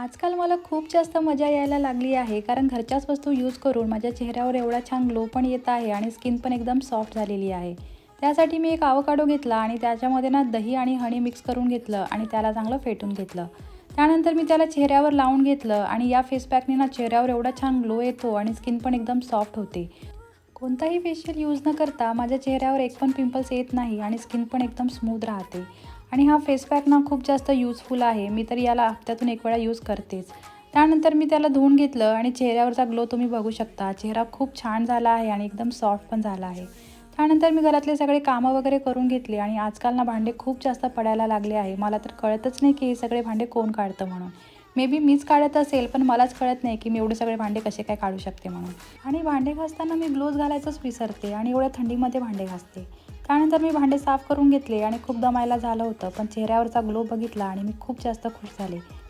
आजकाल मला खूप जास्त मजा यायला लागली आहे कारण घरच्याच वस्तू यूज करून माझ्या चेहऱ्यावर एवढा छान ग्लो पण येत आहे आणि स्किन पण एकदम सॉफ्ट झालेली आहे. त्यासाठी मी एक आवोकाडो घेतला आणि त्याच्यामध्ये ना दही आणि हनी मिक्स करून घेतलं आणि त्याला चांगलं फेटून घेतलं. त्यानंतर मी त्याला चेहऱ्यावर लावून घेतलं आणि या फेस पॅकने ना चेहऱ्यावर एवढा छान ग्लो येतो आणि स्किन पण एकदम सॉफ्ट होते. कोणताही फेशियल यूज न करता माझ्या चेहऱ्यावर एक पण पिंपल्स येत नाही आणि स्किन पण एकदम स्मूथ राहते. आणि हा फेस पॅक ना खूप जास्त यूजफुल आहे. मी तर याला हप्त्यातून एक वेळा यूज करतेच. त्यानंतर मी त्याला धुवून घेतलं आणि चेहऱ्यावरचा ग्लो तुम्ही बघू शकता. चेहरा खूप छान झाला आहे आणि एकदम सॉफ्ट पण झाला आहे. त्यानंतर मी घरातले सगळे कामं वगैरे करून घेतली आणि आजकाल ना भांडे खूप जास्त पडायला लागले आहे. मला तर कळतच नाही की हे सगळे भांडे कोण काढतं म्हणून. मे बी मीच काढत असेल, पण मलाच कळत नाही की मी एवढे सगळे भांडे कसे काय काढू शकते म्हणून. आणि भांडे घासताना मी ग्लोव्ज घालायचंच विसरते आणि एवढ्या थंडीमध्ये भांडे घासते. त्यानंतर मी भांडे साफ करून घेतले आणि खूप दमायला झालं होतं, पण चेहऱ्यावरचा ग्लो बघितला आणि मी खूप जास्त खुश झाले.